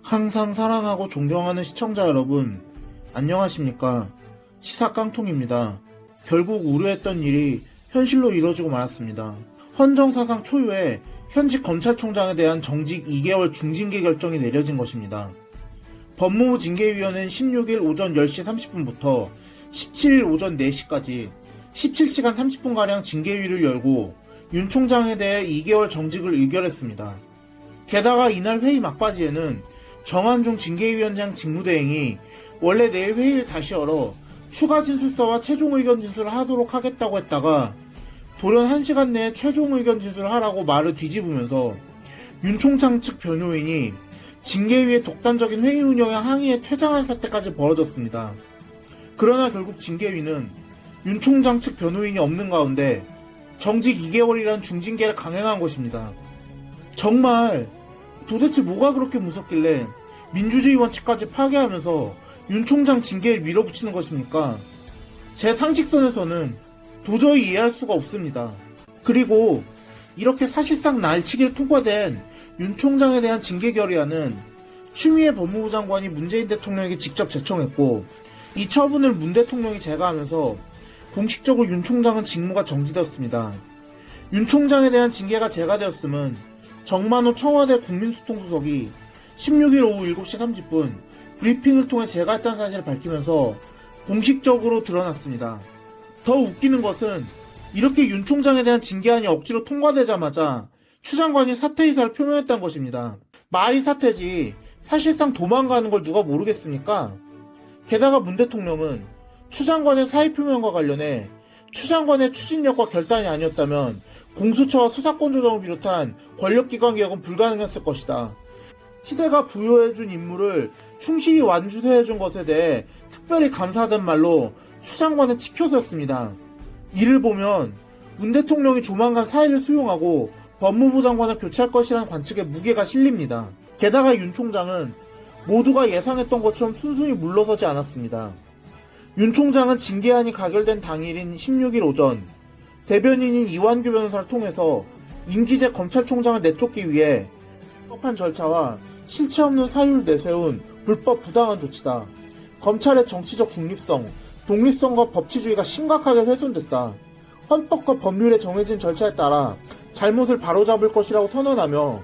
항상 사랑하고 존경하는 시청자 여러분, 안녕하십니까. 시사깡통입니다. 결국 우려했던 일이 현실로 이뤄지고 말았습니다. 헌정사상 초유의 현직 검찰총장에 대한 정직 2개월 중징계 결정이 내려진 것입니다. 법무부 징계위원회는 16일 오전 10시 30분부터 17일 오전 4시까지 17시간 30분가량 징계위를 열고 윤 총장에 대해 2개월 정직을 의결했습니다. 게다가 이날 회의 막바지에는 정한중 징계위원장 직무대행이 원래 내일 회의를 다시 열어 추가 진술서와 최종 의견 진술을 하도록 하겠다고 했다가 돌연 1시간 내에 최종 의견 진술을 하라고 말을 뒤집으면서 윤 총장 측 변호인이 징계위의 독단적인 회의 운영에 항의해 퇴장한 사태까지 벌어졌습니다. 그러나 결국 징계위는 윤 총장 측 변호인이 없는 가운데 정직 2개월이라는 중징계를 강행한 것입니다. 정말 도대체 뭐가 그렇게 무섭길래 민주주의 원칙까지 파괴하면서 윤 총장 징계를 밀어붙이는 것입니까? 제 상식선에서는 도저히 이해할 수가 없습니다. 그리고 이렇게 사실상 날치기를 통과된 윤 총장에 대한 징계 결의안은 추미애 법무부 장관이 문재인 대통령에게 직접 제청했고 이 처분을 문 대통령이 제거하면서 공식적으로 윤 총장은 직무가 정지되었습니다. 윤 총장에 대한 징계가 제거되었음은 정만호 청와대 국민소통수석이 16일 오후 7시 30분 브리핑을 통해 제거했다는 사실을 밝히면서 공식적으로 드러났습니다. 더 웃기는 것은 이렇게 윤 총장에 대한 징계안이 억지로 통과되자마자 추 장관이 사퇴 의사를 표명했다는 것입니다. 말이 사퇴지 사실상 도망가는 걸 누가 모르겠습니까? 게다가 문 대통령은 추 장관의 사의 표명과 관련해 추 장관의 추진력과 결단이 아니었다면 공수처와 수사권 조정을 비롯한 권력기관 개혁은 불가능했을 것이다. 시대가 부여해준 임무를 충실히 완수해준 것에 대해 특별히 감사하다는 말로 추 장관은 치켜섰습니다. 이를 보면 문 대통령이 조만간 사의를 수용하고 법무부 장관을 교체할 것이라는 관측에 무게가 실립니다. 게다가 윤 총장은 모두가 예상했던 것처럼 순순히 물러서지 않았습니다. 윤 총장은 징계안이 가결된 당일인 16일 오전 대변인인 이완규 변호사를 통해서 임기제 검찰총장을 내쫓기 위해 법한 절차와 실체 없는 사유를 내세운 불법 부당한 조치다. 검찰의 정치적 중립성, 독립성과 법치주의가 심각하게 훼손됐다. 헌법과 법률에 정해진 절차에 따라 잘못을 바로잡을 것이라고 선언하며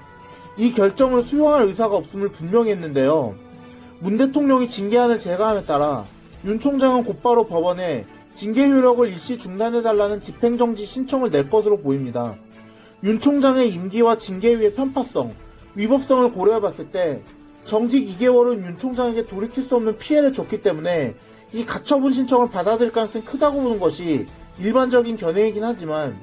이 결정을 수용할 의사가 없음을 분명히 했는데요. 문 대통령이 징계안을 제거함에 따라 윤 총장은 곧바로 법원에 징계 효력을 일시 중단해달라는 집행정지 신청을 낼 것으로 보입니다. 윤 총장의 임기와 징계위의 편파성, 위법성을 고려해봤을 때 정직 2개월은 윤 총장에게 돌이킬 수 없는 피해를 줬기 때문에 이 가처분 신청을 받아들일 가능성이 크다고 보는 것이 일반적인 견해이긴 하지만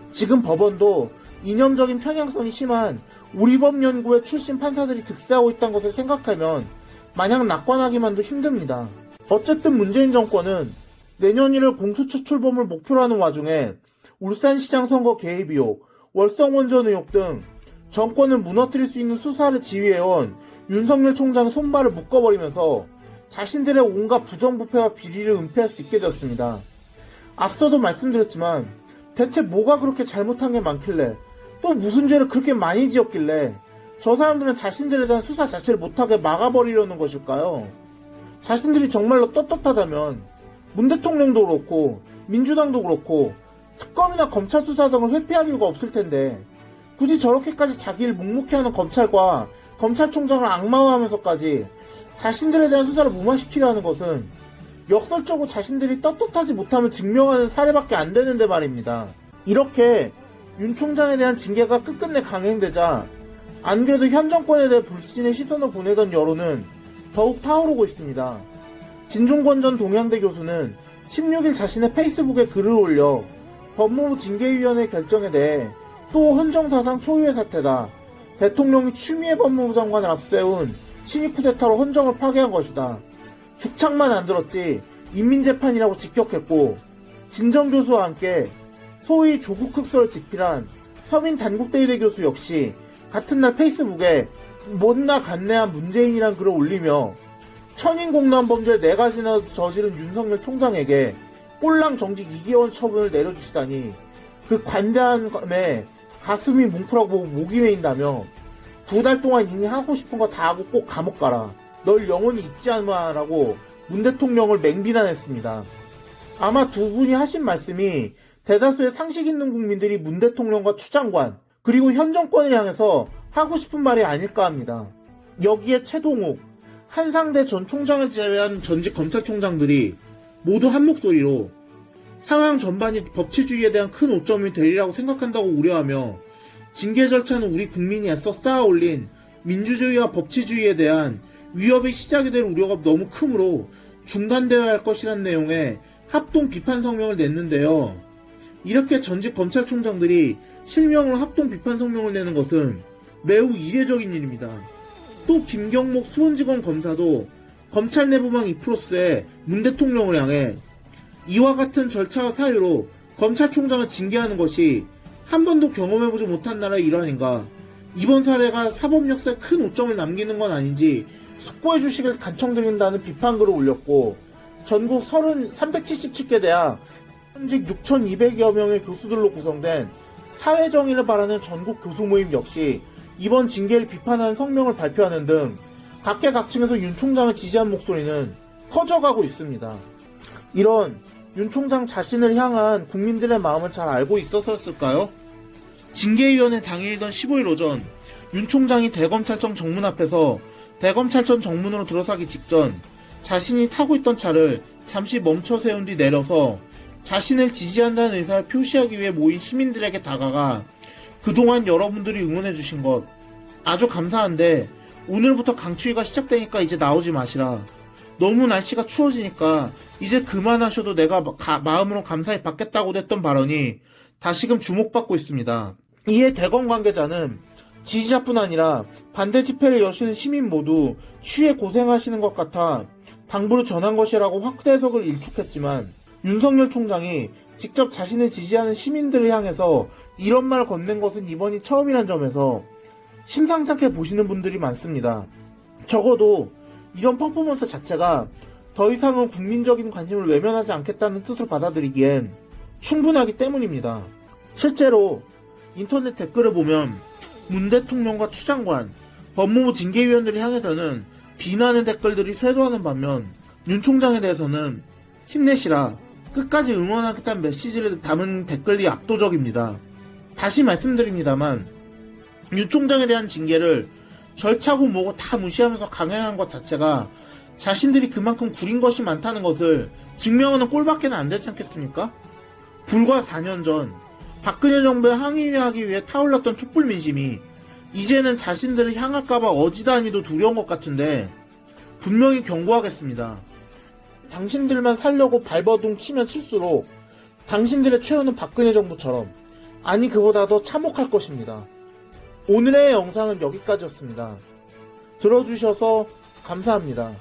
지금 법원도 이념적인 편향성이 심한 우리법연구회 출신 판사들이 득세하고 있다는 것을 생각하면 마냥 낙관하기만도 힘듭니다. 어쨌든 문재인 정권은 내년 1월 공수처 출범을 목표로 하는 와중에 울산시장 선거 개입 의혹, 월성원전 의혹 등 정권을 무너뜨릴 수 있는 수사를 지휘해온 윤석열 총장의 손발을 묶어버리면서 자신들의 온갖 부정부패와 비리를 은폐할 수 있게 되었습니다. 앞서도 말씀드렸지만 대체 뭐가 그렇게 잘못한 게 많길래 또 무슨 죄를 그렇게 많이 지었길래 저 사람들은 자신들에 대한 수사 자체를 못하게 막아버리려는 것일까요? 자신들이 정말로 떳떳하다면 문 대통령도 그렇고 민주당도 그렇고 특검이나 검찰 수사 등을 회피할 이유가 없을 텐데 굳이 저렇게까지 자기를 묵묵히 하는 검찰과 검찰총장을 악마화하면서까지 자신들에 대한 수사를 무마시키려 하는 것은 역설적으로 자신들이 떳떳하지 못함을 증명하는 사례밖에 안 되는데 말입니다. 이렇게 윤 총장에 대한 징계가 끝끝내 강행되자 안 그래도 현 정권에 대해 불신의 시선을 보내던 여론은 더욱 타오르고 있습니다. 진중권 전 동양대 교수는 16일 자신의 페이스북에 글을 올려 법무부 징계위원회 결정에 대해 또 헌정사상 초유의 사태다. 대통령이 추미애 법무부 장관을 앞세운 친위 쿠데타로 헌정을 파괴한 것이다. 죽창만 안 들었지 인민재판이라고 직격했고 진정 교수와 함께 소위 조국 흑설을 집필한 서민 단국대의대 교수 역시 같은 날 페이스북에 못나 간내한 문재인이란 글을 올리며 천인공란 범죄를 4가지나 저지른 윤석열 총장에게 꼴랑 정직 2개월 처분을 내려주시다니 그 관대함에 가슴이 뭉클하고 목이 메인다며 2달 동안 이미 하고 싶은 거 다 하고 꼭 감옥 가라. 널 영원히 잊지 않아라고 문 대통령을 맹비난했습니다. 아마 두 분이 하신 말씀이 대다수의 상식 있는 국민들이 문 대통령과 추 장관 그리고 현 정권을 향해서 하고 싶은 말이 아닐까 합니다. 여기에 최동욱, 한상대 전 총장을 제외한 전직 검찰총장들이 모두 한 목소리로 상황 전반이 법치주의에 대한 큰 오점이 되리라고 생각한다고 우려하며 징계 절차는 우리 국민이 애써 쌓아올린 민주주의와 법치주의에 대한 위협의 시작이 될 우려가 너무 크므로 중단되어야 할 것이란 내용의 합동 비판 성명을 냈는데요. 이렇게 전직 검찰총장들이 실명으로 합동 비판 성명을 내는 것은 매우 이례적인 일입니다. 또 김경목 수원지검 검사도 검찰 내부망 2%의 문 대통령을 향해 이와 같은 절차와 사유로 검찰총장을 징계하는 것이 한 번도 경험해보지 못한 나라의 일환인가, 이번 사례가 사법 역사에 큰 오점을 남기는 건 아닌지 숙고해 주시길 간청드린다는 비판글을 올렸고, 전국 377개 대학 현직 6,200여 명의 교수들로 구성된 사회정의를 바라는 전국 교수 모임 역시 이번 징계를 비판하는 성명을 발표하는 등 각계각층에서 윤 총장을 지지한 목소리는 커져가고 있습니다. 이런 윤 총장 자신을 향한 국민들의 마음을 잘 알고 있었을까요? 징계위원회 당일이던 15일 오전 윤 총장이 대검찰청 정문 앞에서 대검찰청 정문으로 들어서기 직전 자신이 타고 있던 차를 잠시 멈춰 세운 뒤 내려서 자신을 지지한다는 의사를 표시하기 위해 모인 시민들에게 다가가 그동안 여러분들이 응원해주신 것 아주 감사한데 오늘부터 강추위가 시작되니까 이제 나오지 마시라. 너무 날씨가 추워지니까 이제 그만하셔도 내가 마음으로 감사히 받겠다고 했던 발언이 다시금 주목받고 있습니다. 이에 대검 관계자는 지지자뿐 아니라 반대 집회를 여시는 시민 모두 추위에 고생하시는 것 같아 당부를 전한 것이라고 확대 해석을 일축했지만, 윤석열 총장이 직접 자신을 지지하는 시민들을 향해서 이런 말을 건넨 것은 이번이 처음이란 점에서 심상치 않게 보시는 분들이 많습니다. 적어도 이런 퍼포먼스 자체가 더 이상은 국민적인 관심을 외면하지 않겠다는 뜻으로 받아들이기엔 충분하기 때문입니다. 실제로 인터넷 댓글을 보면 문 대통령과 추 장관, 법무부 징계위원들을 향해서는 비난의 댓글들이 쇄도하는 반면 윤 총장에 대해서는 힘내시라, 끝까지 응원하겠다는 메시지를 담은 댓글이 압도적입니다. 다시 말씀드립니다만 윤 총장에 대한 징계를 절차고 뭐고 다 무시하면서 강행한 것 자체가 자신들이 그만큼 구린 것이 많다는 것을 증명하는 꼴밖에는 안 되지 않겠습니까? 불과 4년 전 박근혜 정부에 항의하기 위해 타올랐던 촛불 민심이 이제는 자신들을 향할까봐 어지다니도 두려운 것 같은데 분명히 경고하겠습니다. 당신들만 살려고 발버둥 치면 칠수록 당신들의 최후는 박근혜 정부처럼, 아니 그보다 더 참혹할 것입니다. 오늘의 영상은 여기까지였습니다. 들어주셔서 감사합니다.